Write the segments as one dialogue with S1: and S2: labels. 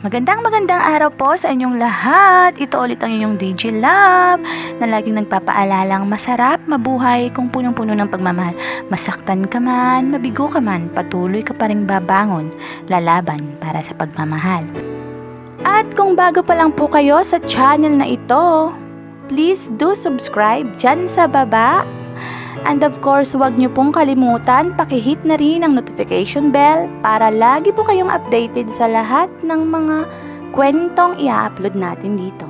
S1: Magandang araw po sa inyong lahat. Ito ulit ang inyong DJ Love na laging nagpapaalalang masarap mabuhay kung punong-puno ng pagmamahal. Masaktan ka man, mabigo ka man, patuloy ka pa rin babangon, lalaban para sa pagmamahal. At kung bago pa lang po kayo sa channel na ito, please do subscribe dyan sa baba. And of course, huwag niyo pong kalimutan, pakihit na rin ang notification bell para lagi po kayong updated sa lahat ng mga kwentong i-upload natin dito.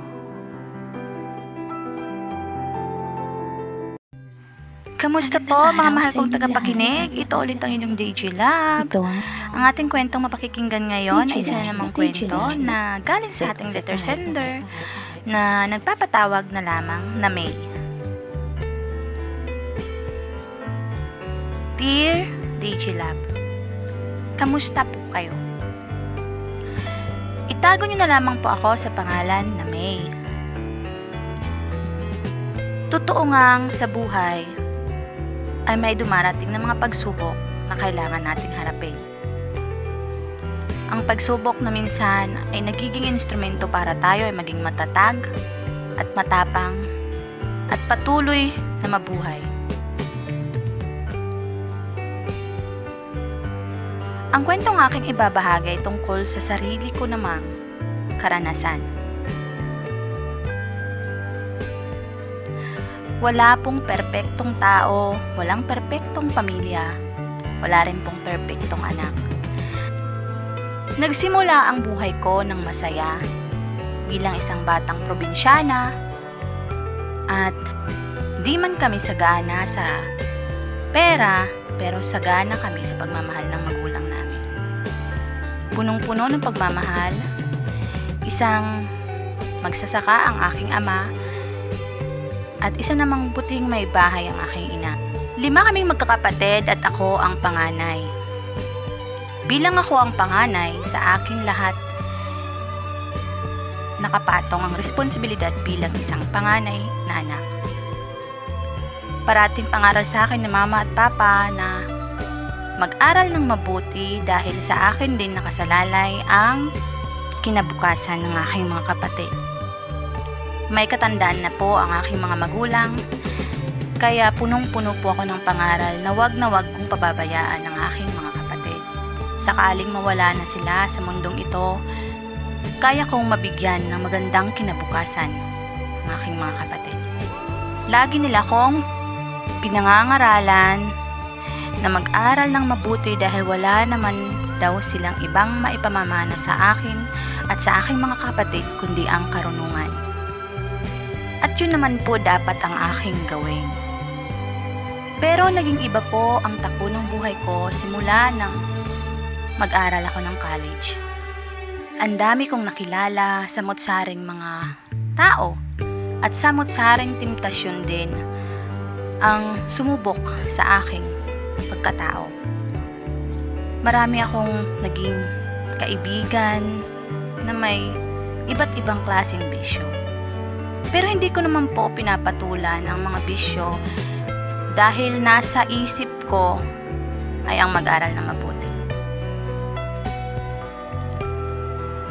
S1: Kamusta po mga mahal kong tagapakinig? Ito ulit ang inyong DJ Love. Ang ating kwentong mapakikinggan ngayon ay isa namang kwento na galing sa ating letter sender na nagpapatawag na lamang na May. Dear DJ Love, kamusta po kayo? Itago niyo na lamang po ako sa pangalan na May. Totoo ngang sa buhay ay may dumarating na mga pagsubok na kailangan nating harapin. Ang pagsubok na minsan ay nagiging instrumento para tayo ay maging matatag at matapang at patuloy na mabuhay. Ang kwentong aking ibabahagi ay tungkol sa sarili ko namang karanasan. Wala pong perpektong tao, walang perpektong pamilya, wala rin pong perpektong anak. Nagsimula ang buhay ko ng masaya bilang isang batang probinsyana at di man kami sagana sa pera, pero sagana kami sa pagmamahal ng magulang namin. Punong-puno ng pagmamahal, isang magsasaka ang aking ama at isa namang buting may bahay ang aking ina. 5 kaming magkakapatid at ako ang panganay. Bilang ako ang panganay, sa akin lahat nakapatong ang responsibilidad bilang isang panganay na anak. Parating pangaral sa akin ni mama at papa na mag-aral ng mabuti dahil sa akin din nakasalalay ang kinabukasan ng aking mga kapatid. May katandaan na po ang aking mga magulang, kaya punong-puno po ako ng pangaral na wag kong pababayaan ang aking mga kapatid. Sakaling mawala na sila sa mundong ito, kaya kong mabigyan ng magandang kinabukasan ang aking mga kapatid. Lagi nila kong pinangangaralan na mag-aral ng mabuti dahil wala naman daw silang ibang maipamamana sa akin at sa aking mga kapatid kundi ang karunungan. At yun naman po dapat ang aking gawin. Pero naging iba po ang takbo ng buhay ko simula nang mag-aral ako ng college. Ang dami kong nakilala, samot-saring mga tao at samot-saring temptasyon din ang sumubok sa aking pagkatao. Marami akong naging kaibigan na may iba't ibang klaseng bisyo. Pero hindi ko naman po pinapatulan ang mga bisyo dahil nasa isip ko ay ang mag-aral na mabuti.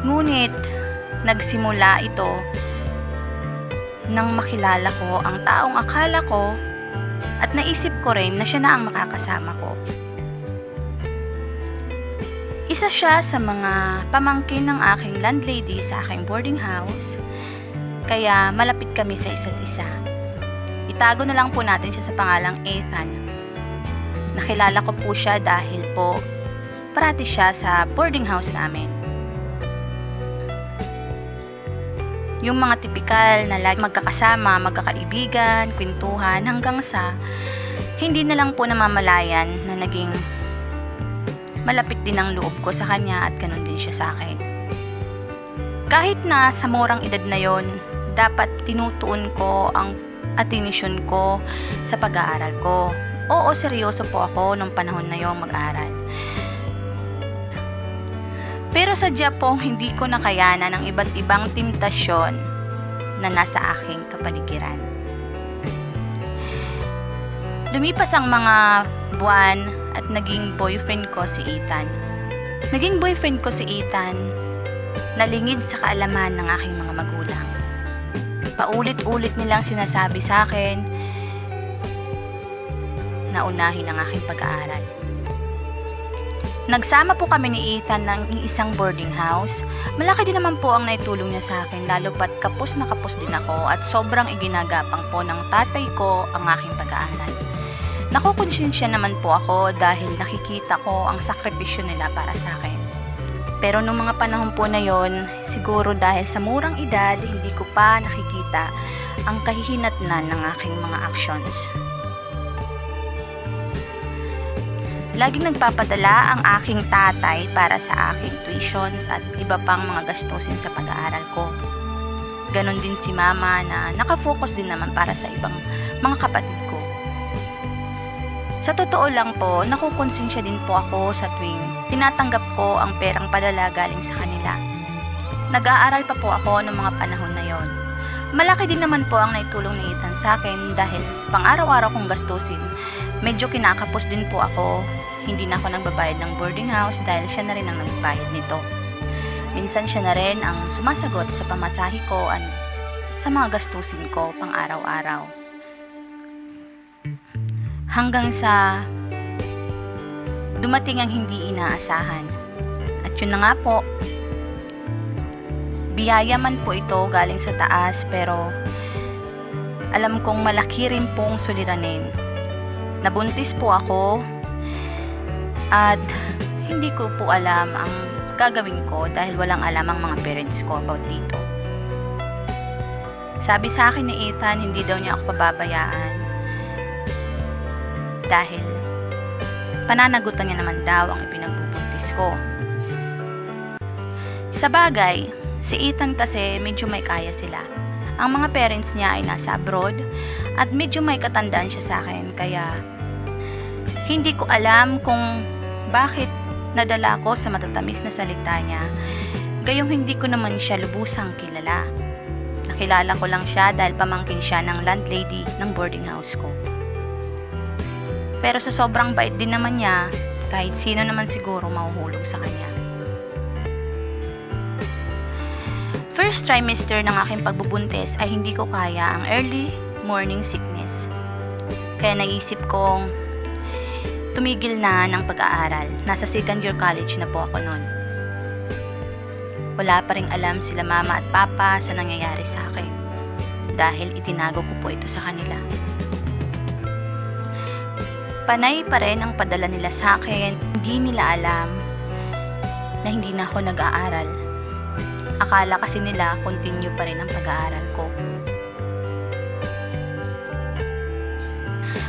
S1: Ngunit nagsimula ito nang makilala ko ang taong akala ko at naisip ko rin na siya na ang makakasama ko. Isa siya sa mga pamangkin ng aking landlady sa aking boarding house, kaya malapit kami sa isa't isa. Itago na lang po natin siya sa pangalang Ethan. Nakilala ko po siya dahil po parati siya sa boarding house namin. Yung mga tipikal na lagi magkakasama, magkakaibigan, kwentuhan, hanggang sa hindi na lang po namamalayan na naging malapit din ang loob ko sa kanya at ganun din siya sa akin. Kahit na sa murang edad na yon, dapat tinutuon ko ang atensyon ko sa pag-aaral ko. Oo, seryoso po ako nung panahon na yon mag-aaral. Pero sadya pong hindi ko nakayanan ang iba't ibang temptasyon na nasa aking kapaligiran. Lumipas ang mga buwan at naging boyfriend ko si Ethan. nalingid sa kaalaman ng aking mga magulang. Paulit-ulit nilang sinasabi sa akin na unahin ang aking pag-aaral. Nagsama po kami ni Ethan ng isang boarding house. Malaki din naman po ang naitulong niya sa akin, lalo pat kapos na kapos din ako at sobrang iginagapang po ng tatay ko ang aking pag-aaral. Nakukonsensya naman po ako dahil nakikita ko ang sakripisyo nila para sa akin. Pero nung mga panahon po na yon, siguro dahil sa murang edad, hindi ko pa nakikita ang kahihinatnan ng aking mga actions. Laging nagpapadala ang aking tatay para sa aking tuitions at iba pang mga gastusin sa pag-aaral ko. Ganon din si mama na nakafocus din naman para sa ibang mga kapatid ko. Sa totoo lang po, nakukonsensya din po ako sa tuwing tinatanggap ko ang perang padala galing sa kanila. Nag-aaral pa po ako noong mga panahon na yon. Malaki din naman po ang naitulong ni Ethan sa akin dahil pang-araw-araw kong gastusin, medyo kinakapos din po ako. Hindi na ako nagbabayad ng boarding house dahil siya na rin ang nagbayad nito. Minsan siya na rin ang sumasagot sa pamasahe ko at sa mga gastusin ko pang araw-araw. Hanggang sa dumating ang hindi inaasahan. At yun na nga po, biyaya man po ito galing sa taas pero alam kong malaki rin pong suliranin. Nabuntis po ako at hindi ko po alam ang gagawin ko dahil walang alam ang mga parents ko about dito. Sabi sa akin ni Ethan, hindi daw niya ako pababayaan dahil pananagutan niya naman daw ang ipinagbubuntis ko. Sa bagay, si Ethan kasi medyo may kaya sila. Ang mga parents niya ay nasa abroad at medyo may katandaan siya sa akin kaya hindi ko alam kung bakit nadala ko sa matatamis na salita niya, gayong hindi ko naman siya lubusang kilala. Nakilala ko lang siya dahil pamangkin siya ng landlady ng boarding house ko. Pero sa sobrang bait din naman niya, kahit sino naman siguro mahuhulog sa kanya. First trimester ng aking pagbubuntis ay hindi ko kaya ang early morning sickness. Kaya naisip kong tumigil na ng pag-aaral. Nasa second year college na po ako noon. Wala pa ring alam sila mama at papa sa nangyayari sa akin dahil itinago ko po ito sa kanila. Panay pa rin ang padala nila sa akin. Hindi nila alam na hindi na ako nag-aaral. Akala kasi nila continue pa rin ang pag-aaral ko.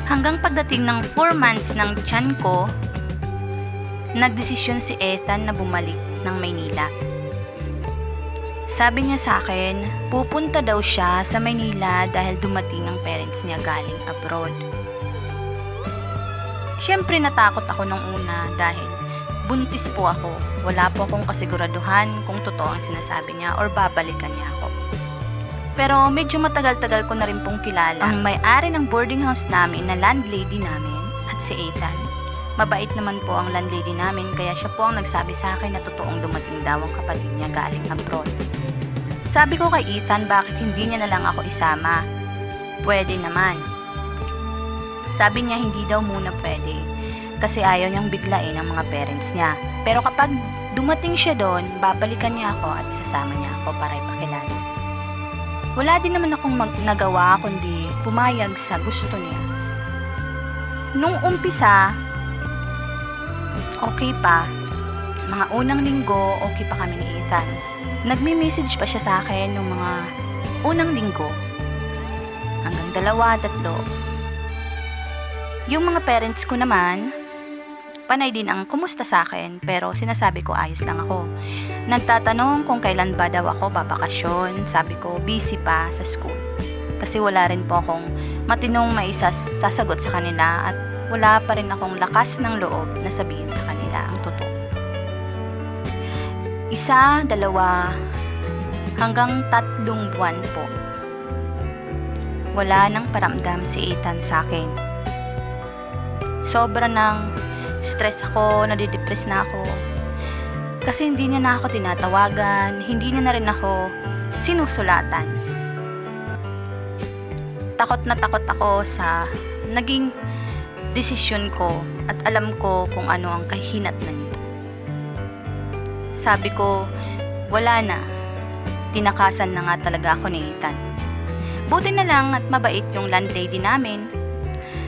S1: Hanggang pagdating ng 4 months ng tiyan ko, nagdesisyon si Ethan na bumalik ng Maynila. Sabi niya sa akin, pupunta daw siya sa Maynila dahil dumating ang parents niya galing abroad. Siyempre natakot ako nung una dahil buntis po ako. Wala po akong kasiguraduhan kung totoo ang sinasabi niya or babalikan niya ako. Pero medyo matagal-tagal ko na rin pong kilala ang may-ari ng boarding house namin na landlady namin at si Ethan. Mabait naman po ang landlady namin kaya siya po ang nagsabi sa akin na totoong dumating daw ang kapatid niya galing abroad. Sabi ko kay Ethan bakit hindi niya na lang ako isama. Pwede naman. Sabi niya hindi daw muna pwede kasi ayaw niyang biglain ang mga parents niya. Pero kapag dumating siya doon, babalikan niya ako at isasama niya ako para ipakilala. Wala din naman akong nagawa kundi pumayag sa gusto niya. Nung umpisa, okay pa. Mga unang linggo, okay pa kami ni Ethan. Nagme-message pa siya sa akin nung mga unang linggo. Hanggang 2, 3. Yung mga parents ko naman, panay din ang kumusta sa akin pero sinasabi ko ayos lang ako. Nagtatanong kung kailan ba daw ako babakasyon. Sabi ko busy pa sa school. Kasi wala rin po akong matinong maisasagot sa kanila at wala pa rin akong lakas ng loob na sabihin sa kanila ang totoo. 1, 2, hanggang 3 buwan po. Wala nang paramdam si Ethan sa akin. Sobra ng stress ako, nadidepress na ako. Kasi hindi niya na ako tinatawagan, hindi niya na rin ako sinusulatan. Takot na takot ako sa naging desisyon ko at alam ko kung ano ang kahinatnan nito. Sabi ko, wala na. Tinakasan na nga talaga ako ni Ethan. Buti na lang at mabait yung landlady namin.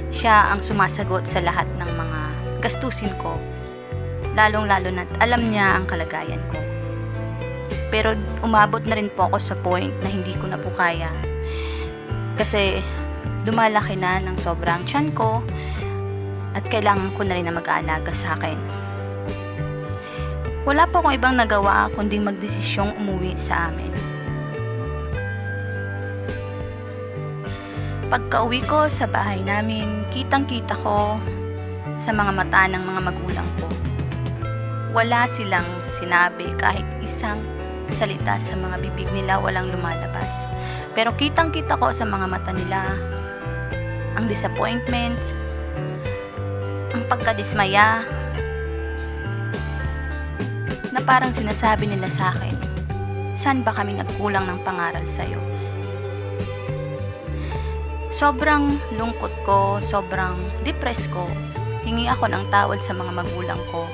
S1: Siya ang sumasagot sa lahat ng mga gastusin ko. Lalong-lalo na't alam niya ang kalagayan ko. Pero umabot na rin po ako sa point na hindi ko na po kaya. Kasi lumalaki na ng sobrang tiyan ko at kailangan ko na rin na mag-aalaga sa akin. Wala po akong ibang nagawa kundi magdesisyong umuwi sa amin. Pagka-uwi ko sa bahay namin, kitang-kita ko sa mga mata ng mga magulang ko. Wala silang sinabi kahit isang salita sa mga bibig nila, walang lumalabas. Pero kitang-kita ko sa mga mata nila ang disappointment, ang pagkadismaya, na parang sinasabi nila sa akin, saan ba kami nagkulang ng pangaral sa'yo? Sobrang lungkot ko, sobrang depressed ko. Hingi ako ng tawad sa mga magulang ko.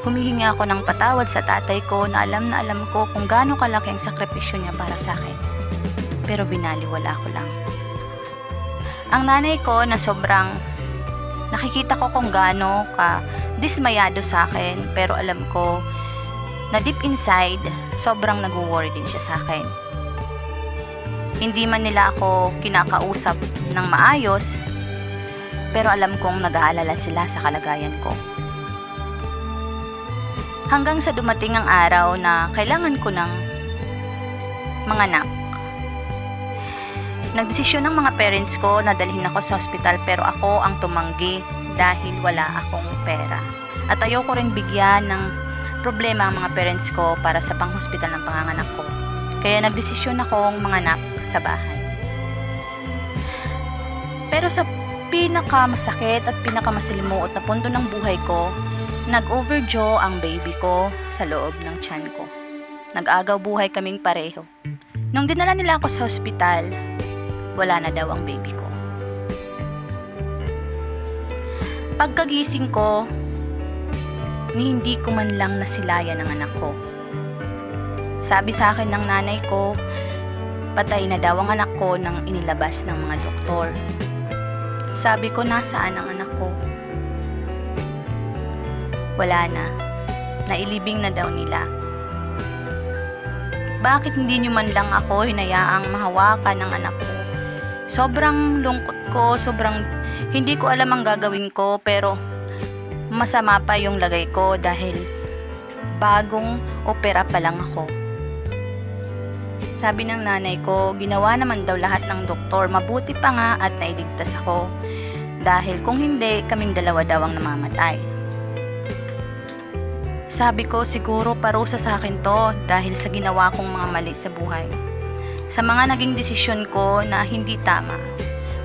S1: Humihingi ako ng patawad sa tatay ko na alam ko kung gaano kalaki ang sakripisyo niya para sa akin. Pero binaliwala ko lang. Ang nanay ko na sobrang nakikita ko kung gaano ka dismayado sa akin, pero alam ko na deep inside, sobrang nag-worry din siya sa akin. Hindi man nila ako kinakausap ng maayos, pero alam kong nag-aalala sila sa kalagayan ko. Hanggang sa dumating ang araw na kailangan ko ng mga anak. Nagdesisyon ng mga parents ko na dalhin ako sa ospital, pero ako ang tumanggi dahil wala akong pera. At ayoko rin bigyan ng problema ang mga parents ko para sa pang-hospital ng panganganak ko. Kaya nagdesisyon akong manganak sa bahay. Pero sa pinakamasakit at pinakamasalimuot na punto ng buhay ko, nag-overjaw ang baby ko sa loob ng tiyan ko. Nag-agaw buhay kaming pareho. Nung dinala nila ako sa ospital, wala na daw ang baby ko. Pagkagising ko, hindi ko man lang nasilayan ang anak ko. Sabi sa akin ng nanay ko, patay na daw ang anak ko nang inilabas ng mga doktor. Sabi ko, nasaan ang anak ko? Wala na. Nailibing na daw nila. Bakit hindi nyo man lang ako hinayaang mahawakan ng anak ko? Sobrang lungkot ko, sobrang hindi ko alam ang gagawin ko, pero masama pa yung lagay ko dahil bagong opera pa lang ako. Sabi ng nanay ko, ginawa naman daw lahat ng doktor, mabuti pa nga at nailigtas ako. Dahil kung hindi, kaming dalawa daw ang namamatay. Sabi ko, siguro parusa sa akin to dahil sa ginawa kong mga mali sa buhay. Sa mga naging desisyon ko na hindi tama.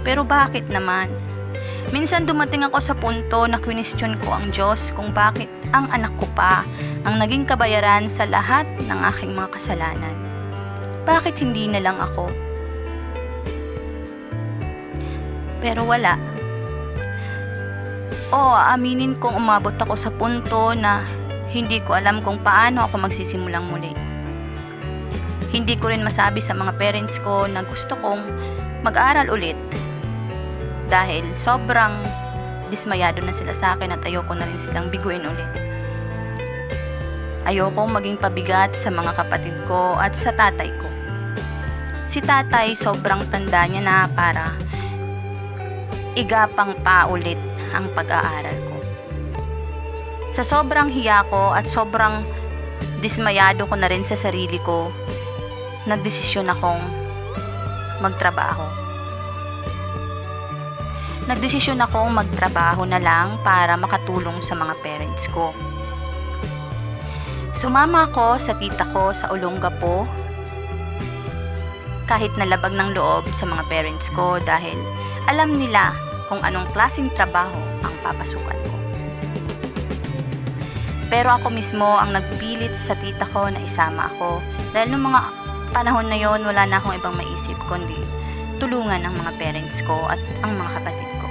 S1: Pero bakit naman? Minsan dumating ako sa punto na question ko ang Diyos kung bakit ang anak ko pa ang naging kabayaran sa lahat ng aking mga kasalanan. Bakit hindi na lang ako? Pero wala. Aaminin kong umabot ako sa punto na hindi ko alam kung paano ako magsisimulang muli. Hindi ko rin masabi sa mga parents ko na gusto kong mag-aral ulit dahil sobrang dismayado na sila sa akin at ayoko na rin silang biguin ulit. Ayoko maging pabigat sa mga kapatid ko at sa tatay ko. Si tatay sobrang tanda niya na para igapang pa ulit ang pag-aaral ko. Sa sobrang hiya ko at sobrang dismayado ko na rin sa sarili ko, nagdesisyon akong magtrabaho. Nagdesisyon akong magtrabaho na lang para makatulong sa mga parents ko. Sumama ako sa tita ko sa Olongapo kahit nalabag ng loob sa mga parents ko dahil alam nila kung anong klaseng trabaho ang papasukan ko. Pero ako mismo ang nagpilit sa tita ko na isama ako. Dahil noong mga panahon na yon, wala na akong ibang maisip kundi tulungan ang mga parents ko at ang mga kapatid ko.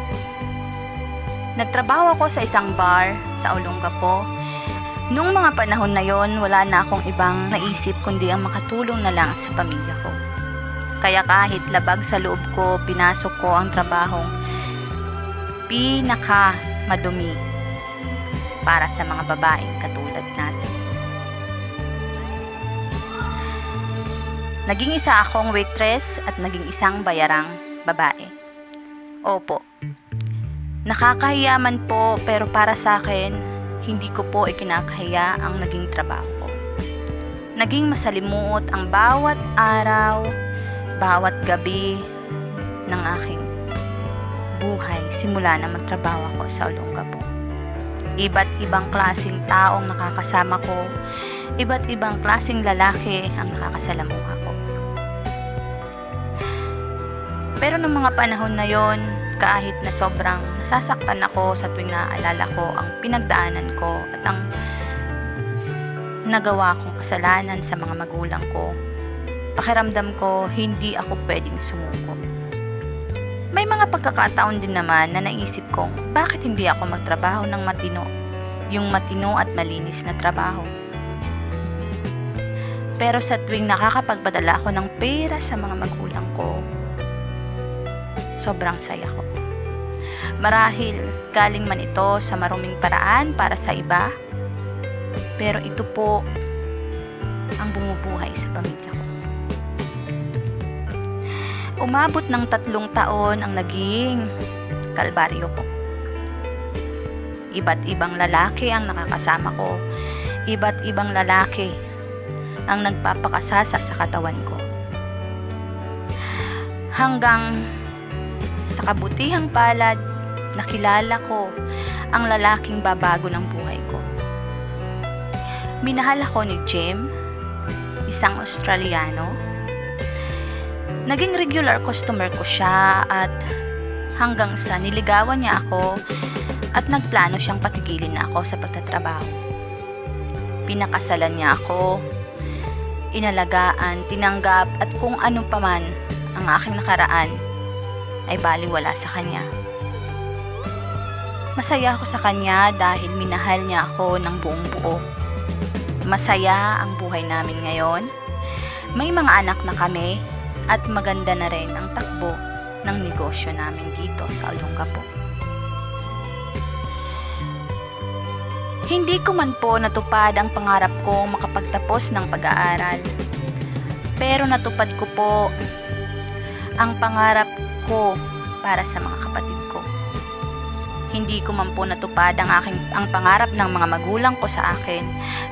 S1: Nagtrabaho ako sa isang bar sa Olongapo. Noong mga panahon na yon, wala na akong ibang naisip kundi ang makatulong na lang sa pamilya ko. Kaya kahit labag sa loob ko, pinasok ko ang trabahong madumi para sa mga babaeng katulad natin. Naging isa akong waitress at naging isang bayarang babae. Opo, nakakahiya man po, pero para sa akin, hindi ko po ikinakahiya ang naging trabaho ko. Naging masalimuot ang bawat araw, bawat gabi ng aking buhay simula na magtrabaho ako sa Olongapo. Iba't ibang klaseng taong nakakasama ko, iba't ibang klaseng lalaki ang nakakasalamuha ko. Pero noong mga panahon na yon, kahit na sobrang nasasaktan ako sa tuwing naaalala ko ang pinagdaanan ko at ang nagawa kong kasalanan sa mga magulang ko, pakiramdam ko hindi ako pwedeng sumuko. May mga pagkakataon din naman na naisip kong bakit hindi ako magtrabaho ng matino, yung matino at malinis na trabaho. Pero sa tuwing nakakapagpadala ako ng pera sa mga magulang ko, sobrang saya ko. Marahil galing man ito sa maruming paraan para sa iba, pero ito po ang bumubuhay sa pamilya ko. Umabot ng 3 taon ang naging kalbaryo ko. Iba't ibang lalaki ang nakakasama ko. Iba't ibang lalaki ang nagpapakasasa sa katawan ko. Hanggang sa kabutihang palad, nakilala ko ang lalaking babago ng buhay ko. Minahal ako ni Jim, isang Australiano. Naging regular customer ko siya at hanggang sa niligawan niya ako at nagplano siyang patigilin na ako sa pagtatrabaho. Pinakasalan niya ako, inalagaan, tinanggap at kung ano paman ang aking nakaraan ay baliwala sa kanya. Masaya ako sa kanya dahil minahal niya ako ng buong buo. Masaya ang buhay namin ngayon. May mga anak na kami at maganda na rin ang takbo ng negosyo namin dito sa Olongapo. Hindi ko man po natupad ang pangarap kong makapagtapos ng pag-aaral. Pero natupad ko po ang pangarap ko para sa mga kapatid ko. Hindi ko man po natupad ang pangarap ng mga magulang ko sa akin,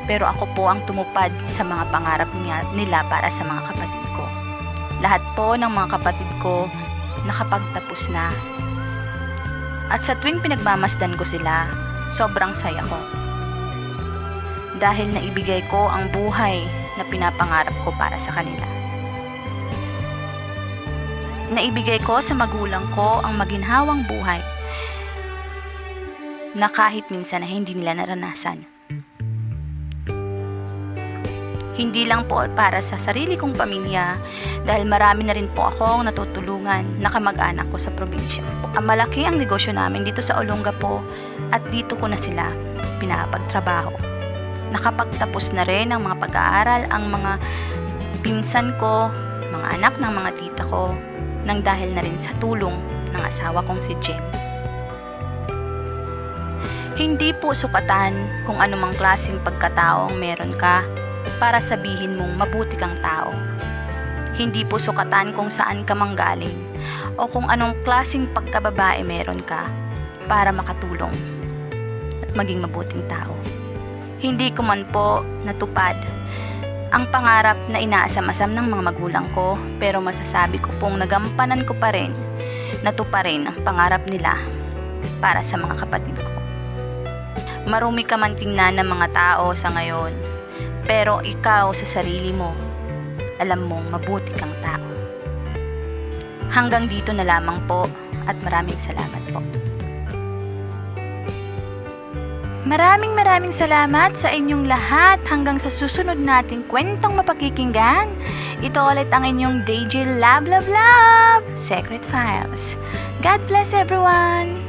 S1: pero ako po ang tumupad sa mga pangarap nila para sa mga kapatid ko. Lahat po ng mga kapatid ko nakapagtapos na. At sa tuwing pinagmamasdan ko sila, sobrang saya ko. Dahil naibigay ko ang buhay na pinapangarap ko para sa kanila. Naibigay ko sa magulang ko ang maginhawang buhay na kahit minsan na hindi nila naranasan. Hindi lang po para sa sarili kong pamilya, dahil marami na rin po akong natutulungan na kamag-anak ko sa probinsya. Malaki ang negosyo namin dito sa Olongapo at dito ko na sila pinapagtrabaho. Nakapagtapos na rin ang mga pag-aaral ang mga pinsan ko, mga anak ng mga tita ko, nang dahil na rin sa tulong ng asawa kong si Jem. Hindi po sukatan kung anumang klaseng pagkatao ang meron ka para sabihin mong mabuti kang tao. Hindi po sukatan kung saan ka manggaling o kung anong klaseng pagkababae meron ka para makatulong at maging mabuting tao. Hindi ko man po natupad ang pangarap na inaasam-asam ng mga magulang ko, pero masasabi ko pong nagampanan ko pa rin, natuparin ang pangarap nila para sa mga kapatid ko. Marumi ka man tingnan ng mga tao sa ngayon, pero ikaw sa sarili mo, alam mong mabuti kang tao. Hanggang dito na lamang po at maraming salamat po. Maraming salamat sa inyong lahat hanggang sa susunod nating kwentong mapakikinggan. Ito ulit ang inyong DJ Love Secret Files. God bless everyone!